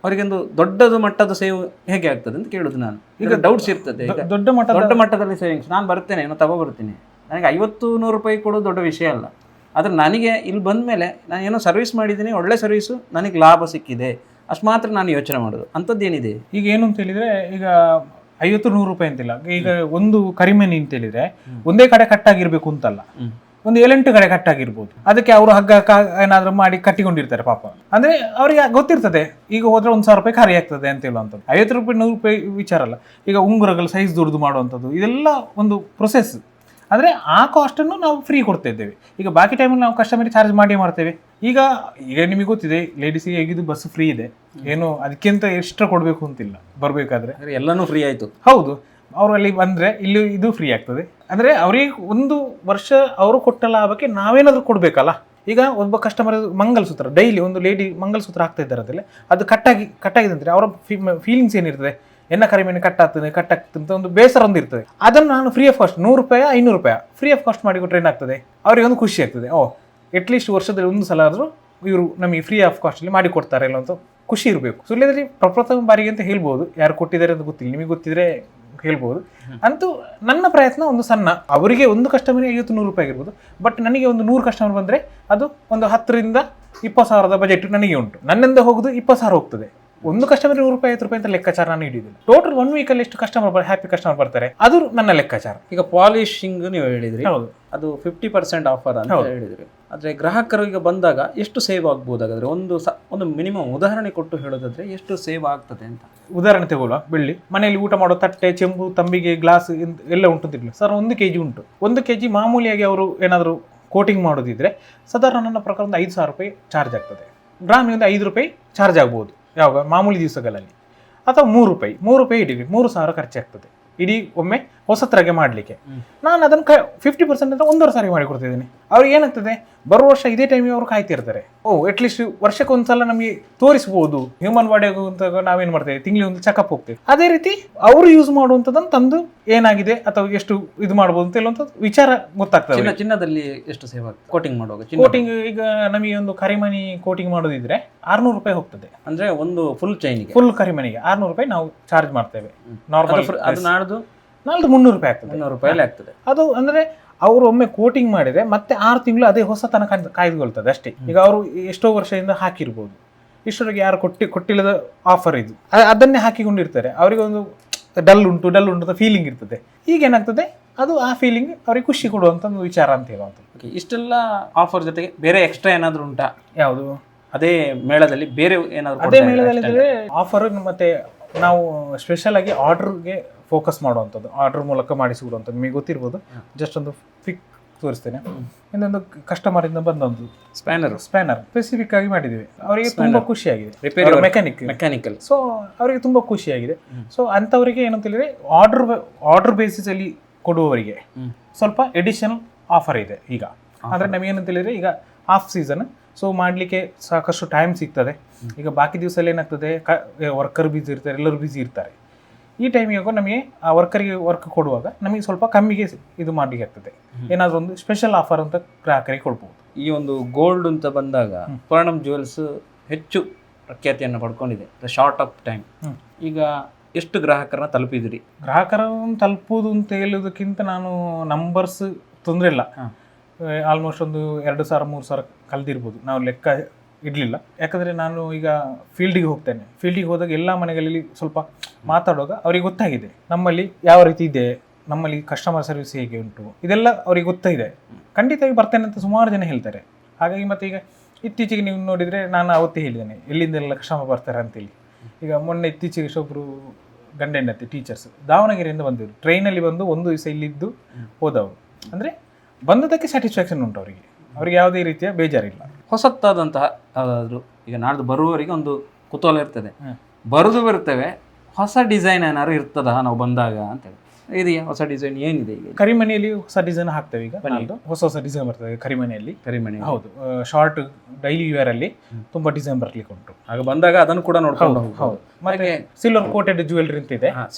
S1: ಅವರಿಗೊಂದು ದೊಡ್ಡದು ಮಟ್ಟದ ಸೇವ್ ಹೇಗೆ ಆಗ್ತದೆ ಅಂತ ಕೇಳುದು ನಾನು. ಈಗ ಡೌಟ್ಸ್ ಇರ್ತದೆ. ದೊಡ್ಡ ಮಟ್ಟದಲ್ಲಿ ಸೇವಿಂಗ್ಸ್ ನಾನು ಬರ್ತೇನೆ, ನಾನು ತಗೊಬರ್ತೀನಿ, ನನಗೆ 50-100 ರೂಪಾಯಿ ಕೊಡೋದು ದೊಡ್ಡ ವಿಷಯ ಅಲ್ಲ. ಆದರೆ ನನಗೆ ಇಲ್ಲಿ ಬಂದ ಮೇಲೆ ನಾನು ಏನೋ ಸರ್ವಿಸ್ ಮಾಡಿದ್ದೀನಿ, ಒಳ್ಳೆ ಸರ್ವಿಸು, ನನಗೆ ಲಾಭ ಸಿಕ್ಕಿದೆ, ಅಷ್ಟು ಮಾತ್ರ ನಾನು ಯೋಚನೆ ಮಾಡೋದು. ಅಂಥದ್ದೇನಿದೆ
S2: ಈಗ ಏನು ಅಂತ ಹೇಳಿದ್ರೆ, ಈಗ 50-100 ರೂಪಾಯಿ ಅಂತಿಲ್ಲ. ಈಗ ಒಂದು ಕರಿಮಣಿ ಅಂತ ಹೇಳಿದ್ರೆ ಒಂದೇ ಕಡೆ ಕಟ್ಟಾಗಿರ್ಬೇಕು ಅಂತಲ್ಲ, ಒಂದು 7-8 ಕಡೆ ಕಟ್ಟಾಗಿರ್ಬೋದು. ಅದಕ್ಕೆ ಅವರು ಹಗ್ಗ ಏನಾದ್ರು ಮಾಡಿ ಕಟ್ಟಿಕೊಂಡಿರ್ತಾರೆ ಪಾಪ. ಅಂದ್ರೆ ಅವರಿಗೆ ಗೊತ್ತಿರ್ತದೆ ಈಗ ಹೋದ್ರೆ 1,000 ರೂಪಾಯಿ ಖಾಲಿ ಆಗ್ತದೆ ಅಂತ ಹೇಳುವಂಥದ್ದು. 50 ರೂಪಾಯಿ 100 ರೂಪಾಯಿ ವಿಚಾರ ಅಲ್ಲ. ಈಗ ಉಂಗುರಗಳು ಸೈಜ್ ದೊಡ್ಡದು ಮಾಡುವಂಥದ್ದು ಇದೆಲ್ಲ ಒಂದು ಪ್ರೊಸೆಸ್. ಅಂದರೆ ಆ ಕಾಸ್ಟನ್ನು ನಾವು ಫ್ರೀ ಕೊಡ್ತಾ ಇದ್ದೇವೆ. ಈಗ ಬಾಕಿ ಟೈಮಲ್ಲಿ ನಾವು ಕಸ್ಟಮರಿಗೆ ಚಾರ್ಜ್ ಮಾಡ್ತೇವೆ. ಈಗ ನಿಮಗೆ ಗೊತ್ತಿದೆ, ಲೇಡೀಸಿಗೆ ಹೇಗಿದ್ದು ಬಸ್ ಫ್ರೀ ಇದೆ, ಏನು ಅದಕ್ಕಿಂತ ಎಕ್ಸ್ಟ್ರಾ ಕೊಡಬೇಕು ಅಂತಿಲ್ಲ. ಬರಬೇಕಾದ್ರೆ
S1: ಎಲ್ಲನೂ ಫ್ರೀ ಆಯಿತು.
S2: ಹೌದು, ಅವರು ಅಲ್ಲಿ ಬಂದರೆ ಇಲ್ಲಿ ಇದು ಫ್ರೀ ಆಗ್ತದೆ. ಅಂದರೆ ಅವರಿಗೆ 1 ವರ್ಷ ಅವರು ಕೊಟ್ಟ ಲಾಭಕ್ಕೆ ನಾವೇನಾದರೂ ಕೊಡಬೇಕಲ್ಲ. ಈಗ ಒಬ್ಬ ಕಸ್ಟಮರ್ ಮಂಗಲಸೂತ್ರ, ಡೈಲಿ ಒಂದು ಲೇಡಿ ಮಂಗಲಸೂತ್ರ ಆಗ್ತಾ ಇದ್ದಾರೆ ಅಂದರೆ ಅದು ಕಟ್ಟಾಗಿದೆ ಅಂದರೆ ಅವರ ಫೀಲಿಂಗ್ಸ್ ಏನಿರ್ತದೆ, ಕರಿಮಣಿ ಕಟ್ಟಾಗ್ತದೆ ಅಂತ ಒಂದು ಬೇಸರ ಒಂದು ಇರ್ತದೆ. ಅದನ್ನು ನಾನು ಫ್ರೀ ಆಫ್ ಕಾಸ್ಟ್ 100 ರೂಪಾಯಿ 500 ರೂಪಾಯಿ ಫ್ರೀ ಆಫ್ ಕಾಸ್ಟ್ ಮಾಡಿಕೊಟ್ರೆ ಏನಾಗ್ತದೆ, ಅವರಿಗೆ ಒಂದು ಖುಷಿ ಆಗ್ತದೆ. ಅಟ್ಲೀಸ್ಟ್ ವರ್ಷದಲ್ಲಿ 1 ಸಲ ಆದರೂ ಇವರು ನಮಗೆ ಫ್ರೀ ಆಫ್ ಕಾಸ್ಟಲ್ಲಿ ಮಾಡಿ ಕೊಡ್ತಾರೆ ಇಲ್ಲ ಅಂತ ಖುಷಿ ಇರಬೇಕು. ಸುಳ್ಯದಲ್ಲಿ ಪ್ರಪ್ರಥಮ ಬಾರಿಗೆ ಅಂತ ಹೇಳ್ಬೋದು, ಯಾರು ಕೊಟ್ಟಿದ್ದಾರೆ ಅಂತ ಗೊತ್ತಿಲ್ಲ, ನಿಮಗೆ ಗೊತ್ತಿದ್ರೆ ಹೇಳ್ಬೋದು. ಅಂತೂ ನನ್ನ ಪ್ರಯತ್ನ ಒಂದು ಸಣ್ಣ, ಅವರಿಗೆ ಒಂದು ಕಸ್ಟಮರಿಗೆ 50-100 ರೂಪಾಯಿ ಆಗಿರ್ಬೋದು. ಬಟ್ ನನಗೆ ಒಂದು 100 ಕಸ್ಟಮರ್ ಬಂದರೆ ಅದು ಒಂದು 10,000 to 20,000 ಬಜೆಟ್ ನನಗೆ ಉಂಟು. ನನ್ನಿಂದ ಹೋಗುದು 20,000 ಹೋಗ್ತದೆ. ಒಂದು ಕಸ್ಟಮರ್ 100 ರೂಪಾಯಿ 50 ರೂಪಾಯಿ ಅಂತ ಲೆಕ್ಕಾಚಾರ ನಾನು ಹಿಡಿದಿಲ್ಲ. ಟೋಟಲ್ 1 ವೀಕಲ್ಲಿ ಎಷ್ಟು ಹ್ಯಾಪಿ ಕಸ್ಟಮರ್ ಬರ್ತಾರೆ ಅದು ನನ್ನ ಲೆಕ್ಕಾಚಾರ.
S1: ಈಗ ಪಾಲಿಶಿಂಗ್ ನೀವು ಹೇಳಿದ್ರಿ,
S2: ಹೌದು,
S1: ಅದು 50% ಆಫರ್ ಅಂತ ಹೇಳಿದ್ರಿ. ಆದರೆ ಗ್ರಾಹಕರಿಗೆ ಬಂದಾಗ ಎಷ್ಟು ಸೇವ್ ಆಗ್ಬೋದಾಗಾದ್ರೆ ಒಂದು ಮಿನಿಮಮ್ ಉದಾಹರಣೆ ಕೊಟ್ಟು ಹೇಳೋದಾದ್ರೆ ಎಷ್ಟು ಸೇವ್ ಆಗ್ತದೆ ಅಂತ
S2: ಉದಾಹರಣೆ ತಗೊಳ್ಳುವ. ಬೆಳ್ಳಿ ಮನೆಯಲ್ಲಿ ಊಟ ಮಾಡೋ ತಟ್ಟೆ, ಚೆಂಬು, ತಂಬಿಗೆ, ಗ್ಲಾಸ್ ಎಲ್ಲ ಉಂಟು ಸರ್. 1 kg ಉಂಟು. 1 kg ಮಾಮೂಲಿಯಾಗಿ ಅವರು ಏನಾದರೂ ಕೋಟಿಂಗ್ ಮಾಡೋದಿದ್ರೆ ಸಾಧಾರಣ ನನ್ನ ಪ್ರಕಾರ ಒಂದು 5,000 ರೂಪಾಯಿ ಚಾರ್ಜ್ ಆಗ್ತದೆ. ಗ್ರಾಮಿಗೆ ಒಂದು 5 ರೂಪಾಯಿ ಚಾರ್ಜ್ ಆಗ್ಬೋದು ಯಾವಾಗ ಮಾಮೂಲಿ ದಿವಸಗಳಲ್ಲಿ, ಅಥವಾ 3 ರೂಪಾಯಿ ಇಡೀ 3,000 ಖರ್ಚಾಗ್ತದೆ ಇಡೀ ಒಮ್ಮೆ ಹೊಸತ್ರಾಗೆ ಮಾಡಲಿಕ್ಕೆ. ನಾನು ಅದನ್ನು 50% ಅಂದರೆ 1 ವರ್ಷ ಮಾಡಿ ಕೊಡ್ತಿದ್ದೀನಿ. ಅವ್ರಿಗೆ ಏನಾಗ್ತದೆ, ಬರುವ ವರ್ಷ ಇದೇ ಟೈಮಿಗೆ ಅವರು ಕಾಯ್ತಿರ್ತಾರೆ. ಅಟ್ಲೀಸ್ಟ್ ವರ್ಷಕ್ಕೆ ಒಂದ್ಸಲ ನಮಗೆ ತೋರಿಸ್ಬೋದು. ಹ್ಯೂಮನ್ ಬಾಡಿ ಅಂತ ನಾವೇನು ಮಾಡ್ತೇವೆ, ತಿಂಗಳಿಗೆ ಒಂದು ಚೆಕಪ್ ಹೋಗ್ತೇವೆ. ಅದೇ ರೀತಿ ಅವರು ಯೂಸ್ ಮಾಡುವಂಥದ್ದನ್ನು ತಂದು ಏನಾಗಿದೆ ಅಥವಾ ಎಷ್ಟು ಇದು ಮಾಡ್ಬೋದು ಅಂತ ಹೇಳುವಂಥದ್ದು ವಿಚಾರ ಗೊತ್ತಾಗ್ತದೆ.
S1: ಚಿನ್ನದಲ್ಲಿ ಎಷ್ಟು ಸೇವ್ ಆಗ್ತದೆ ಕೋಟಿಂಗ್ ಮಾಡುವಾಗ?
S2: ಕೋಟಿಂಗ್ ಈಗ ನಮಗೆ ಒಂದು ಕರಿಮಣಿ ಕೋಟಿಂಗ್ ಮಾಡೋದಿದ್ರೆ 600 ರೂಪಾಯಿ ಹೋಗ್ತದೆ.
S1: ಅಂದ್ರೆ ಒಂದು ಫುಲ್ ಚೈನಿಗೆ,
S2: ಫುಲ್ ಕರಿಮಣಿಗೆ 600 ರೂಪಾಯಿ ನಾವು ಚಾರ್ಜ್ ಮಾಡ್ತೇವೆ. ನಾರ್ಮಲ್
S1: ನಾಳ್ದು
S2: 300 ರೂಪಾಯಿ ಆಗ್ತದೆ.
S1: 300 ರೂಪಾಯಿ ಆಗ್ತದೆ.
S2: ಅದು ಅಂದ್ರೆ ಅವರು ಒಮ್ಮೆ ಕೋಟಿಂಗ್ ಮಾಡಿದ್ರೆ ಮತ್ತೆ 6 ತಿಂಗಳು ಅದೇ ಹೊಸತನ ಕಾಯ್ದುಕೊಳ್ತದೆ ಅಷ್ಟೇ. ಈಗ ಅವರು ಎಷ್ಟೋ ವರ್ಷದಿಂದ ಹಾಕಿರ್ಬೋದು, ಇಷ್ಟೊಳಗೆ ಯಾರು ಕೊಟ್ಟಿಲ್ಲದ ಆಫರ್ ಇದು, ಅದನ್ನೇ ಹಾಕಿಕೊಂಡಿರ್ತಾರೆ. ಅವರಿಗೆ ಒಂದು ಡಲ್ ಉಂಟು ಅಂತ ಫೀಲಿಂಗ್ ಇರ್ತದೆ. ಈಗ ಏನಾಗ್ತದೆ, ಅದು ಆ ಫೀಲಿಂಗ್ ಅವ್ರಿಗೆ ಖುಷಿ ಕೊಡುವಂತ ಒಂದು ವಿಚಾರ ಅಂತ ಹೇಳುವಂಥದ್ದು.
S1: ಇಷ್ಟೆಲ್ಲ ಆಫರ್ ಜೊತೆಗೆ ಬೇರೆ ಎಕ್ಸ್ಟ್ರಾ ಏನಾದ್ರು ಉಂಟಾ?
S2: ಯಾವುದು
S1: ಅದೇ ಮೇಳದಲ್ಲಿ ಬೇರೆ ಏನಾದ್ರು?
S2: ಅದೇ ಮೇಳದಲ್ಲಿ ಆಫರ್ ಮತ್ತೆ ನಾವು ಸ್ಪೆಷಲ್ ಆಗಿ ಆರ್ಡರ್ಗೆ ಫೋಕಸ್ ಮಾಡುವಂಥದ್ದು, ಆರ್ಡರ್ ಮೂಲಕ ಮಾಡಿಸಿಬಿಡುವಂಥದ್ದು. ನಿಮಗೆ ಗೊತ್ತಿರ್ಬೋದು. ಜಸ್ಟ್ ಒಂದು ಫಿಕ್ ತೋರಿಸ್ತೇನೆ. ಇನ್ನೊಂದು ಕಸ್ಟಮರಿಂದ ಬಂದೊಂದು ಸ್ಪ್ಯಾನರ್ ಸ್ಪೆಸಿಫಿಕ್ ಆಗಿ ಮಾಡಿದ್ದೀವಿ. ಅವರಿಗೆ ತುಂಬ ಖುಷಿಯಾಗಿದೆ. ಮೆಕ್ಯಾನಿಕಲ್. ಸೊ ಅವರಿಗೆ ತುಂಬ ಖುಷಿಯಾಗಿದೆ. ಸೊ ಅಂಥವರಿಗೆ ಏನಂತ ಹೇಳಿದ್ರೆ ಆರ್ಡರ್ ಬೇಸಿಸ್ ಅಲ್ಲಿ ಕೊಡುವವರಿಗೆ ಸ್ವಲ್ಪ ಎಡಿಷನಲ್ ಆಫರ್ ಇದೆ ಈಗ. ಅಂದರೆ ನಮಗೇನಂತ ಹೇಳಿದ್ರೆ ಈಗ ಆಫ್ ಸೀಸನ್, ಸೊ ಮಾಡಲಿಕ್ಕೆ ಸಾಕಷ್ಟು ಟೈಮ್ ಸಿಗ್ತದೆ. ಈಗ ಬಾಕಿ ದಿವಸದಲ್ಲಿ ಏನಾಗ್ತದೆ, ವರ್ಕರ್ ಬ್ಯುಸಿ ಇರ್ತಾರೆ, ಎಲ್ಲರೂ ಬ್ಯುಸಿ ಇರ್ತಾರೆ. ಈ ಟೈಮಿಗೆ ನಮಗೆ ಆ ವರ್ಕರಿಗೆ ವರ್ಕ್ ಕೊಡುವಾಗ ನಮಗೆ ಸ್ವಲ್ಪ ಕಮ್ಮಿಗೆ ಇದು ಮಾಡಲಿಕ್ಕೆ ಆಗ್ತದೆ. ಏನಾದರೂ ಒಂದು ಸ್ಪೆಷಲ್ ಆಫರ್ ಅಂತ ಗ್ರಾಹಕರಿಗೆ ಕೊಡ್ಬೋದು.
S1: ಈ ಒಂದು ಗೋಲ್ಡ್ ಅಂತ ಬಂದಾಗ ಸ್ವರ್ಣಂ ಜುವೆಲ್ಸ್ ಹೆಚ್ಚು ಪ್ರಖ್ಯಾತಿಯನ್ನು ಪಡ್ಕೊಂಡಿದೆ ಶಾರ್ಟ್ ಆಫ್ ಟೈಮ್. ಈಗ ಎಷ್ಟು ಗ್ರಾಹಕರನ್ನ ತಲುಪಿದಿರಿ?
S2: ಗ್ರಾಹಕರನ್ನು ತಲುಪುವುದು ಅಂತ ಹೇಳೋದಕ್ಕಿಂತ ನಾನು ನಂಬರ್ಸ್ ತೊಂದರೆ ಇಲ್ಲ. ಆಲ್ಮೋಸ್ಟ್ ಒಂದು 2,000-3,000 ಕಲ್ದಿರ್ಬೋದು, ನಾವು ಲೆಕ್ಕ ಇರಲಿಲ್ಲ. ಯಾಕಂದರೆ ನಾನು ಈಗ ಫೀಲ್ಡಿಗೆ ಹೋಗ್ತೇನೆ. ಫೀಲ್ಡಿಗೆ ಹೋದಾಗ ಎಲ್ಲ ಮನೆಗಳಲ್ಲಿ ಸ್ವಲ್ಪ ಮಾತಾಡುವಾಗ ಅವರಿಗೆ ಗೊತ್ತಾಗಿದೆ ನಮ್ಮಲ್ಲಿ ಯಾವ ರೀತಿ ಇದೆ, ನಮ್ಮಲ್ಲಿ ಕಸ್ಟಮರ್ ಸರ್ವಿಸ್ ಹೇಗೆ ಉಂಟು, ಇದೆಲ್ಲ ಅವರಿಗೆ ಗೊತ್ತಾಗಿದೆ. ಖಂಡಿತವಾಗಿ ಬರ್ತೇನೆ ಅಂತ ಸುಮಾರು ಜನ ಹೇಳ್ತಾರೆ. ಹಾಗಾಗಿ ಮತ್ತೆ ಈಗ ಇತ್ತೀಚೆಗೆ ನೀವು ನೋಡಿದರೆ ನಾನು ಅವತ್ತೇ ಹೇಳಿದ್ದೇನೆ ಎಲ್ಲಿಂದೆಲ್ಲ ಕಸ್ಟಮರ್ ಬರ್ತಾರೆ ಅಂತೇಳಿ. ಈಗ ಮೊನ್ನೆ ಇತ್ತೀಚೆಗೆ ಒಬ್ಬರು ಗಂಡ ಹೆಂಡತಿ ಟೀಚರ್ಸ್ ದಾವಣಗೆರೆಯಿಂದ ಬಂದಿದ್ರು. ಟ್ರೈನಲ್ಲಿ ಬಂದು ಒಂದು ದಿವಸ ಇಲ್ಲಿದ್ದು ಹೋದವರು. ಅಂದರೆ ಬಂದದಕ್ಕೆ ಸ್ಯಾಟಿಸ್ಫ್ಯಾಕ್ಷನ್ ಉಂಟು ಅವರಿಗೆ, ಅವ್ರಿಗೆ ಯಾವುದೇ ರೀತಿಯ ಬೇಜಾರಿಲ್ಲ.
S1: ಹೊಸತ್ತಾದಂತಹ ಯಾವುದಾದ್ರು ಈಗ ನಾಡ್ದು ಬರುವವರಿಗೆ ಒಂದು ಕುತೂಹಲ ಇರ್ತದೆ, ಬರೆದು ಬರ್ತೇವೆ, ಹೊಸ ಡಿಸೈನ್ ಏನಾದ್ರು ಇರ್ತದ ನಾವು ಬಂದಾಗ ಅಂತೇಳಿ. ಇದೆಯಾ ಹೊಸ ಡಿಸೈನ್? ಏನಿದೆ ಈಗ?
S2: ಕರಿಮನೆಯಲ್ಲಿ ಹೊಸ ಡಿಸೈನ್ ಹಾಕ್ತೇವೆ. ಈಗ ಹೊಸ ಹೊಸ ಡಿಸೈನ್ ಬರ್ತದೆ ಕರಿಮನೆಯಲ್ಲಿ. ಹೌದು, ಶಾರ್ಟ್ ಡೈಲಿ ವೇರ್ ಅಲ್ಲಿ ತುಂಬಾ ಡಿಸೈನ್ ಬರ್ಲಿಕ್ಕೆ ಉಂಟು.
S1: ಆಗ ಬಂದಾಗ ಅದನ್ನು ಕೂಡ ನೋಡ್ಕೊಂಡು
S2: ಹೌದು. ಮತ್ತೆ ಸಿಲ್ವರ್ ಕೋಟೆಡ್ ಜ್ಯುವೆಲ್ರಿ ಅಂತ ಇದೆ,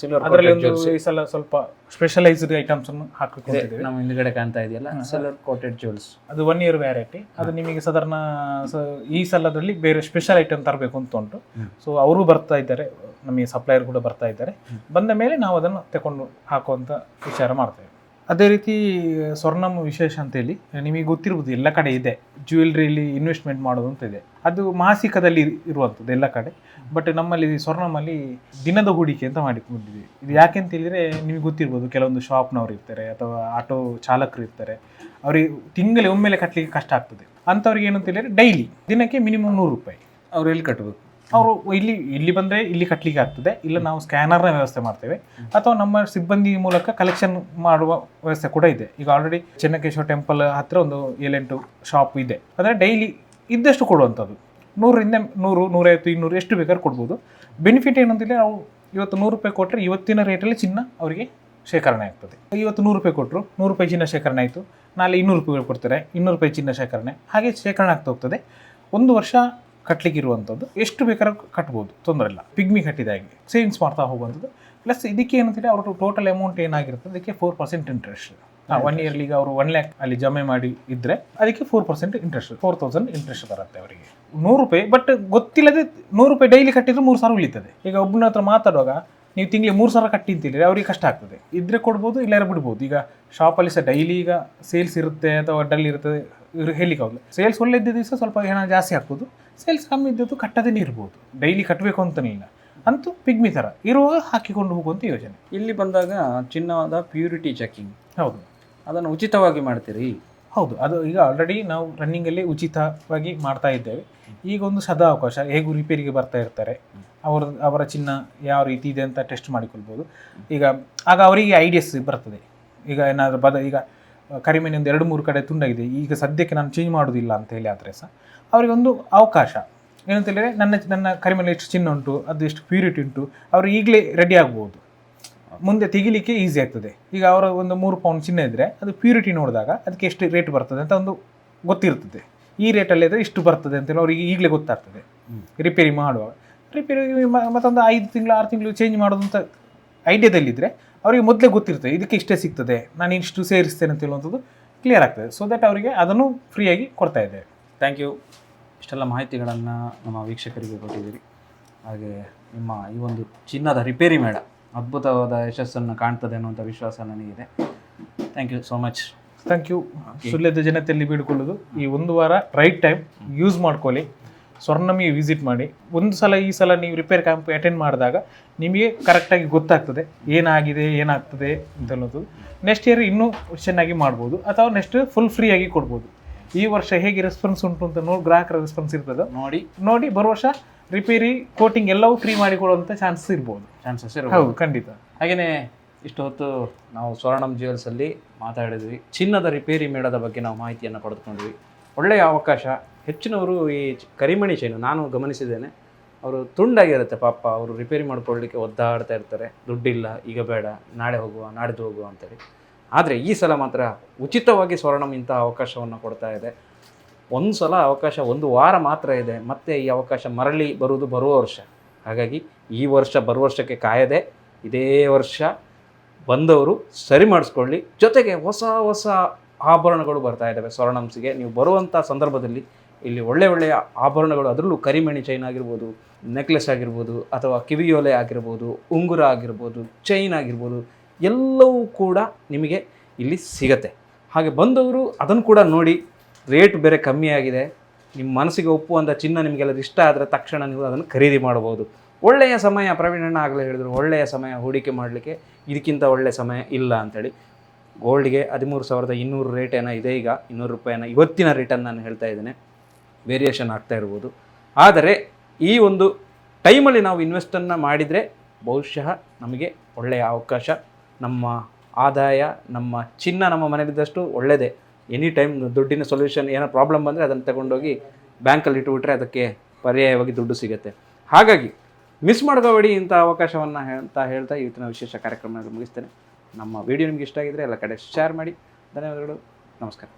S2: ಅದರಲ್ಲಿ ಒಂದು ಈ ಸಲ ಸ್ವಲ್ಪ ಸ್ಪೆಷಲೈಸ್ಡ್ ಐಟಮ್ಸ್ ಅನ್ನು ಹಾಕಿಕೊಂಡಿದ್ದೇವೆ.
S1: ನಮ್ಮ ಹಿಂದ್ಗಡೆ ಕಾಣ್ತಾ ಇದೆಯಲ್ಲ ಸಿಲ್ವರ್ ಕೋಟೆಡ್ ಜ್ಯುವೆಲ್ಸ್,
S2: ಅದು 1 year ವ್ಯಾರೈಟಿ. ಅದು ನಿಮಗೆ ಸಾಧಾರಣ ಈ ಸಲದಲ್ಲಿ ಬೇರೆ ಸ್ಪೆಷಲ್ ಐಟಮ್ ತರಬೇಕು ಅಂತ ಉಂಟು. ಸೊ ಅವರು ಬರ್ತಾ ಇದ್ದಾರೆ, ನಮಗೆ ಸಪ್ಲೈಯರ್ ಕೂಡ ಬರ್ತಾ ಇದ್ದಾರೆ. ಬಂದ ಮೇಲೆ ನಾವು ಅದನ್ನು ತಗೊಂಡು ಹಾಕುವಂತ ವಿಚಾರ ಮಾಡ್ತೇವೆ. ಅದೇ ರೀತಿ ಸ್ವರ್ಣಂ ವಿಶೇಷ ಅಂತೇಳಿ ನಿಮಗೆ ಗೊತ್ತಿರ್ಬೋದು, ಎಲ್ಲ ಕಡೆ ಇದೆ ಜ್ಯುವೆಲ್ರಿಯಲ್ಲಿ ಇನ್ವೆಸ್ಟ್ಮೆಂಟ್ ಮಾಡೋದು ಅಂತ ಇದೆ. ಅದು ಮಾಸಿಕದಲ್ಲಿ ಇರುವಂಥದ್ದು ಎಲ್ಲ ಕಡೆ. ಬಟ್ ನಮ್ಮಲ್ಲಿ ಸ್ವರ್ಣಮಲ್ಲಿ ದಿನದ ಹೂಡಿಕೆ ಅಂತ ಮಾಡಿಕೊಂಡಿದ್ವಿ. ಇದು ಯಾಕೆ ಅಂತ ಹೇಳಿದರೆ ನಿಮಗೆ ಗೊತ್ತಿರ್ಬೋದು, ಕೆಲವೊಂದು ಶಾಪ್ನವ್ರು ಇರ್ತಾರೆ ಅಥವಾ ಆಟೋ ಚಾಲಕರು ಇರ್ತಾರೆ, ಅವರಿಗೆ ತಿಂಗಳಿಗೆ ಒಮ್ಮೆಲೆ ಕಟ್ಟಲಿಕ್ಕೆ ಕಷ್ಟ ಆಗ್ತದೆ. ಅಂಥವ್ರಿಗೆ ಏನಂತ ಹೇಳಿದರೆ ಡೈಲಿ ದಿನಕ್ಕೆ ಮಿನಿಮಮ್ 100 ರೂಪಾಯಿ
S1: ಅವ್ರು ಎಲ್ಲಿ ಕಟ್ಟಬೇಕು?
S2: ಅವರು ಇಲ್ಲಿ ಬಂದರೆ ಇಲ್ಲಿ ಕಟ್ಟಲಿಕ್ಕೆ ಆಗ್ತದೆ, ಇಲ್ಲ ನಾವು ಸ್ಕ್ಯಾನರ್ನ ವ್ಯವಸ್ಥೆ ಮಾಡ್ತೇವೆ ಅಥವಾ ನಮ್ಮ ಸಿಬ್ಬಂದಿ ಮೂಲಕ ಕಲೆಕ್ಷನ್ ಮಾಡುವ ವ್ಯವಸ್ಥೆ ಕೂಡ ಇದೆ. ಈಗ ಆಲ್ರೆಡಿ ಚೆನ್ನಕೇಶ್ವರ ಟೆಂಪಲ್ ಹತ್ತಿರ ಒಂದು 7-8 ಶಾಪ್ ಇದೆ. ಅಂದರೆ ಡೈಲಿ ಇದ್ದಷ್ಟು ಕೊಡುವಂಥದ್ದು, 100ರಿಂದ 100, 150, 200 ಎಷ್ಟು ಬೇಕಾದ್ರೂ ಕೊಡ್ಬೋದು. ಬೆನಿಫಿಟ್ ಏನಂತೇಳಿ ನಾವು ಇವತ್ತು 100 ರೂಪಾಯಿ ಕೊಟ್ಟರೆ ಇವತ್ತಿನ ರೇಟಲ್ಲಿ ಚಿನ್ನ ಅವರಿಗೆ ಶೇಖರಣೆ ಆಗ್ತದೆ. ಇವತ್ತು 100 ರೂಪಾಯಿ ಕೊಟ್ಟರು, 100 ರೂಪಾಯಿ ಚಿನ್ನ ಶೇಖರಣೆ ಆಯಿತು. ನಾಳೆ 200 ರೂಪಾಯಿ ಕೊಡ್ತಾರೆ, 200 ರೂಪಾಯಿ ಚಿನ್ನ ಶೇಖರಣೆ, ಹಾಗೆ ಶೇಖರಣೆ ಆಗ್ತಾ ಹೋಗ್ತದೆ. 1 ವರ್ಷ ಕಟ್ಟಲಿಕ್ಕೆ ಇರುವಂಥದ್ದು, ಎಷ್ಟು ಬೇಕಾದ್ರೂ ಕಟ್ಬೋದು, ತೊಂದರೆ ಇಲ್ಲ. ಪಿಗ್ಮಿ ಕಟ್ಟಿದಾಗೆ ಸೇವಿಂಗ್ಸ್ ಮಾಡ್ತಾ ಹೋಗುವಂಥದ್ದು. ಪ್ಲಸ್ ಇದಕ್ಕೆ ಏನಂತೇಳಿ ಅವ್ರ ಟೋಟಲ್ ಅಮೌಂಟ್ ಏನಾಗಿರ್ತದೆ ಅದಕ್ಕೆ 4% ಇಂಟ್ರೆಸ್ಟ್. 1 yearಲಿ ಈಗ ಅವರು 1 lakh ಅಲ್ಲಿ ಜಮೆ ಮಾಡಿ ಇದ್ದರೆ ಅದಕ್ಕೆ 4% ಇಂಟ್ರೆಸ್ಟ್, 4,000 ಇಂಟ್ರೆಸ್ಟ್ ಬರುತ್ತೆ ಅವರಿಗೆ. 100 ರೂಪಾಯಿ, ಬಟ್ ಗೊತ್ತಿಲ್ಲದೆ 100 ರೂಪಾಯಿ ಡೈಲಿ ಕಟ್ಟಿದ್ರೆ 3,000 ಉಳಿತದೆ. ಈಗ ಒಬ್ಬನ ಹತ್ರ ಮಾತಾಡುವಾಗ ನೀವು ತಿಂಗಳಿಗೆ 3,000 ಕಟ್ಟಿ ಅಂತಿದ್ರೆ ಅವ್ರಿಗೆ ಕಷ್ಟ ಆಗ್ತದೆ. ಇದ್ರೆ ಕೊಡ್ಬೋದು, ಇಲ್ಲಾರ ಬಿಡ್ಬೋದು. ಈಗ ಶಾಪಲ್ಲಿ ಸಹ ಡೈಲಿ ಈಗ ಸೇಲ್ಸ್ ಇರುತ್ತೆ ಅಥವಾ ಡಲ್ ಇರ್ತದೆ, ಇವ್ರು ಹೇಳಿಕ್ಕೆ ಆಗೋಲ್ಲ. ಸೇಲ್ಸ್ ಒಳ್ಳೆ ಇದ್ದ ದಿವಸ ಸ್ವಲ್ಪ ಹಣ ಜಾಸ್ತಿ ಹಾಕ್ಬೋದು, ಸೇಲ್ಸ್ ಕಮ್ಮಿ ಇದ್ದದ್ದು ಕಟ್ಟದೇ ಇರ್ಬೋದು. ಡೈಲಿ ಕಟ್ಟಬೇಕು ಅಂತಲೇ ಇಲ್ಲ, ಅಂತೂ ಪಿಗ್ಮಿ ಥರ ಇರುವಾಗ ಹಾಕಿಕೊಂಡು ಹೋಗುವಂಥ ಯೋಜನೆ.
S1: ಇಲ್ಲಿ ಬಂದಾಗ ಚಿನ್ನದ ಪ್ಯೂರಿಟಿ ಚೆಕಿಂಗ್,
S2: ಹೌದು, ಅದನ್ನು
S1: ಉಚಿತವಾಗಿ ಮಾಡ್ತೀರಿ?
S2: ಹೌದು, ಅದು ಈಗ ಆಲ್ರೆಡಿ ನಾವು ರನ್ನಿಂಗಲ್ಲಿ ಉಚಿತವಾಗಿ ಮಾಡ್ತಾ ಇದ್ದೇವೆ. ಈಗ ಒಂದು ಸದಾವಕಾಶ, ಹೇಗೂ ರಿಪೇರಿಗೆ ಬರ್ತಾ ಇರ್ತಾರೆ, ಅವರ ಚಿನ್ನ ಯಾವ ರೀತಿ ಇದೆ ಅಂತ ಟೆಸ್ಟ್ ಮಾಡಿಕೊಳ್ಬೋದು. ಈಗ ಆಗ ಅವರಿಗೆ ಐಡಿಯಾಸ್ ಬರ್ತದೆ. ಈಗ ಏನಾದರೂ ಈಗ ಕರಿಮನೆ ಒಂದು 2-3 ಕಡೆ ತುಂಡಾಗಿದೆ, ಈಗ ಸದ್ಯಕ್ಕೆ ನಾನು ಚೇಂಜ್ ಮಾಡೋದಿಲ್ಲ ಅಂತ ಹೇಳಿ ಆದರೆ ಸಹ ಅವರಿಗೊಂದು ಅವಕಾಶ ಏನಂತ ಹೇಳಿದರೆ ನನ್ನ ಕರಿಮನೆ ಎಷ್ಟು ಚಿನ್ನ ಉಂಟು, ಅದು ಎಷ್ಟು ಪ್ಯೂರಿಟಿ ಉಂಟು, ಅವರು ಈಗಲೇ ರೆಡಿ ಆಗ್ಬೋದು, ಮುಂದೆ ತೆಗಿಲಿಕ್ಕೆ ಈಸಿ ಆಗ್ತದೆ. ಈಗ ಅವರ ಒಂದು 3 ಪೌಂಡ್ ಚಿನ್ನ ಇದ್ದರೆ ಅದು ಪ್ಯೂರಿಟಿ ನೋಡಿದಾಗ ಅದಕ್ಕೆ ಎಷ್ಟು ರೇಟ್ ಬರ್ತದೆ ಅಂತ ಒಂದು ಗೊತ್ತಿರ್ತದೆ. ಈ ರೇಟಲ್ಲಿ ಇದ್ದರೆ ಇಷ್ಟು ಬರ್ತದೆ ಅಂತೇಳಿ ಅವರಿಗೆ ಈಗಲೇ ಗೊತ್ತಾಗ್ತದೆ. ರಿಪೇರಿ ಮಾಡುವಾಗ ಮತ್ತೊಂದು 5 ತಿಂಗಳು 6 ತಿಂಗಳು ಚೇಂಜ್ ಮಾಡೋದು ಅಂತ ಐಡಿಯಾದಲ್ಲಿದ್ದರೆ ಅವರಿಗೆ ಮೊದಲೇ ಗೊತ್ತಿರ್ತದೆ ಇದಕ್ಕೆ ಇಷ್ಟೇ ಸಿಗ್ತದೆ, ನಾನು ಇಷ್ಟು ಸೇರಿಸ್ತೇನೆ ಅಂತ ಹೇಳುವಂಥದ್ದು ಕ್ಲಿಯರ್ ಆಗ್ತದೆ. ಸೊ ದಟ್ ಅವರಿಗೆ ಅದನ್ನು ಫ್ರೀಯಾಗಿ ಕೊಡ್ತಾ ಇದ್ದೇವೆ.
S1: Thank you. ಇಷ್ಟೆಲ್ಲ ಮಾಹಿತಿಗಳನ್ನು ನಮ್ಮ ವೀಕ್ಷಕರಿಗೆ ಕೊಟ್ಟಿದ್ದೀರಿ. ಹಾಗೆ ನಿಮ್ಮ ಈ ಒಂದು ಚಿನ್ನದ ರಿಪೇರಿ ಮೇಳ ಅದ್ಭುತವಾದ ಯಶಸ್ಸನ್ನು ಕಾಣ್ತದೆ ಅನ್ನುವಂಥ ವಿಶ್ವಾಸ ನನಗಿದೆ. Thank you so much.
S2: Thank you. ಸುಳ್ಯದ ಜನತೆಯಲ್ಲಿ ಬೇಡಿಕೊಳ್ಳೋದು, ಈ 1 ವಾರ ರೈಟ್ ಟೈಮ್ ಯೂಸ್ ಮಾಡ್ಕೊಳ್ಳಿ, ಸ್ವರ್ಣಮಿಗೆ ವಿಸಿಟ್ ಮಾಡಿ. ಈ ಸಲ ನೀವು ರಿಪೇರ್ ಕ್ಯಾಂಪ್ ಅಟೆಂಡ್ ಮಾಡಿದಾಗ ನಿಮಗೆ ಕರೆಕ್ಟಾಗಿ ಗೊತ್ತಾಗ್ತದೆ ಏನಾಗಿದೆ ಏನಾಗ್ತದೆ ಅಂತ ಅನ್ನೋದು. ನೆಕ್ಸ್ಟ್ ಇಯರ್ ಇನ್ನೂ ಚೆನ್ನಾಗಿ ಮಾಡ್ಬೋದು ಅಥವಾ ನೆಕ್ಸ್ಟ್ ಫುಲ್ ಫ್ರೀಯಾಗಿ ಕೊಡ್ಬೋದು. ಈ ವರ್ಷ ಹೇಗೆ ರೆಸ್ಪಾನ್ಸ್ ಉಂಟು ಅಂತ ಗ್ರಾಹಕರ ರೆಸ್ಪಾನ್ಸ್ ಇರ್ತದೆ ನೋಡಿ ಬರೋ ವರ್ಷ ರಿಪೇರಿ ಕೋಟಿಂಗ್ ಎಲ್ಲವೂ ಫ್ರೀ ಮಾಡಿಕೊಡುವಂಥ ಚಾನ್ಸಸ್ ಇರ್ಬೋದು. ಹೌದು, ಖಂಡಿತ.
S1: ಹಾಗೆಯೇ ಇಷ್ಟು ಹೊತ್ತು ನಾವು ಸ್ವರ್ಣಂ ಜ್ಯುವೆಲ್ಸಲ್ಲಿ ಮಾತಾಡಿದ್ವಿ. ಚಿನ್ನದ ರಿಪೇರಿ ಮೇಳದ ಬಗ್ಗೆ ನಾವು ಮಾಹಿತಿಯನ್ನು ಪಡೆದುಕೊಂಡ್ವಿ. ಒಳ್ಳೆಯ ಅವಕಾಶ. ಹೆಚ್ಚಿನವರು ಈ ಕರಿಮಣಿ ಚೈನು ನಾನು ಗಮನಿಸಿದ್ದೇನೆ, ಅವರು ತುಂಡಾಗಿರುತ್ತೆ ಪಾಪ, ಅವರು ರಿಪೇರಿ ಮಾಡ್ಕೊಳ್ಳಲಿಕ್ಕೆ ಒದ್ದಾಡ್ತಾ ಇರ್ತಾರೆ, ದುಡ್ಡಿಲ್ಲ, ಈಗ ಬೇಡ, ನಾಳೆ ಹೋಗುವ, ನಾಡಿದ್ದು ಹೋಗುವ ಅಂತೇಳಿ. ಆದರೆ ಈ ಸಲ ಮಾತ್ರ ಉಚಿತವಾಗಿ ಸ್ವರ್ಣಂ ಇಂಥ ಅವಕಾಶವನ್ನು ಕೊಡ್ತಾ ಇದೆ. ಒಂದು ಸಲ ಅವಕಾಶ 1 ವಾರ ಮಾತ್ರ ಇದೆ, ಮತ್ತೆ ಈ ಅವಕಾಶ ಮರಳಿ ಬರುವುದು ಬರುವ ವರ್ಷ. ಹಾಗಾಗಿ ಈ ವರ್ಷ ಬರುವ ವರ್ಷಕ್ಕೆ ಕಾಯದೆ ಇದೇ ವರ್ಷ ಬಂದವರು ಸರಿ ಮಾಡಿಸ್ಕೊಳ್ಳಿ. ಜೊತೆಗೆ ಹೊಸ ಹೊಸ ಆಭರಣಗಳು ಬರ್ತಾ ಇದ್ದಾವೆ ಸ್ವರ್ಣಂಸಿಗೆ. ನೀವು ಬರುವಂಥ ಸಂದರ್ಭದಲ್ಲಿ ಇಲ್ಲಿ ಒಳ್ಳೆಯ ಆಭರಣಗಳು, ಅದರಲ್ಲೂ ಕರಿಮಣಿ ಚೈನ್ ಆಗಿರ್ಬೋದು, ನೆಕ್ಲೆಸ್ ಆಗಿರ್ಬೋದು, ಅಥವಾ ಕಿವಿಯೋಲೆ ಆಗಿರ್ಬೋದು, ಉಂಗುರ ಆಗಿರ್ಬೋದು, ಚೈನ್ ಆಗಿರ್ಬೋದು, ಎಲ್ಲವೂ ಕೂಡ ನಿಮಗೆ ಇಲ್ಲಿ ಸಿಗತ್ತೆ. ಹಾಗೆ ಬಂದವರು ಅದನ್ನು ಕೂಡ ನೋಡಿ, ರೇಟ್ ಬೇರೆ ಕಮ್ಮಿ ಆಗಿದೆ, ನಿಮ್ಮ ಮನಸ್ಸಿಗೆ ಒಪ್ಪುವಂಥ ಚಿನ್ನ ನಿಮಗೆಲ್ಲರೂ ಇಷ್ಟ ಆದರೆ ತಕ್ಷಣ ನೀವು ಅದನ್ನು ಖರೀದಿ ಮಾಡ್ಬೋದು. ಒಳ್ಳೆಯ ಸಮಯ, ಪ್ರವೀಣಣ್ಣ ಆಗಲೇ ಹೇಳಿದ್ರು, ಒಳ್ಳೆಯ ಸಮಯ ಹೂಡಿಕೆ ಮಾಡಲಿಕ್ಕೆ, ಇದಕ್ಕಿಂತ ಒಳ್ಳೆಯ ಸಮಯ ಇಲ್ಲ ಅಂಥೇಳಿ. ಗೋಲ್ಡ್ಗೆ 13,200 ರೇಟ್ ಏನೋ ಇದೆ ಈಗ, 200 ರೂಪಾಯಿನ ಇವತ್ತಿನ ರೇಟನ್ನು ನಾನು ಹೇಳ್ತಾ ಇದ್ದೇನೆ, ವೇರಿಯೇಷನ್ ಆಗ್ತಾ ಇರ್ಬೋದು. ಆದರೆ ಈ ಒಂದು ಟೈಮಲ್ಲಿ ನಾವು ಇನ್ವೆಸ್ಟನ್ನು ಮಾಡಿದರೆ ಬಹುಶಃ ನಮಗೆ ಒಳ್ಳೆಯ ಅವಕಾಶ, ನಮ್ಮ ಆದಾಯ, ನಮ್ಮ ಚಿನ್ನ ನಮ್ಮ ಮನೇಲಿದ್ದಷ್ಟು ಒಳ್ಳೆಯದೇ. ಎನಿ ಟೈಮ್ ದುಡ್ಡಿನ ಸೊಲ್ಯೂಷನ್, ಏನೋ ಪ್ರಾಬ್ಲಮ್ ಬಂದರೆ ಅದನ್ನು ತಗೊಂಡೋಗಿ ಬ್ಯಾಂಕಲ್ಲಿ ಇಟ್ಟುಬಿಟ್ರೆ ಅದಕ್ಕೆ ಪರ್ಯಾಯವಾಗಿ ದುಡ್ಡು ಸಿಗುತ್ತೆ. ಹಾಗಾಗಿ ಮಿಸ್ ಮಾಡ್ಕೋಬೇಡಿ ಇಂಥ ಅವಕಾಶವನ್ನು ಹೇಳ್ತಾ ಇವತ್ತಿನ ವಿಶೇಷ ಕಾರ್ಯಕ್ರಮವನ್ನು ಮುಗಿಸ್ತೇನೆ. ನಮ್ಮ ವಿಡಿಯೋ ನಿಮ್ಗೆ ಇಷ್ಟ ಆಗಿದ್ದರೆ ಎಲ್ಲ ಕಡೆ ಶೇರ್ ಮಾಡಿ. ಧನ್ಯವಾದಗಳು. ನಮಸ್ಕಾರ.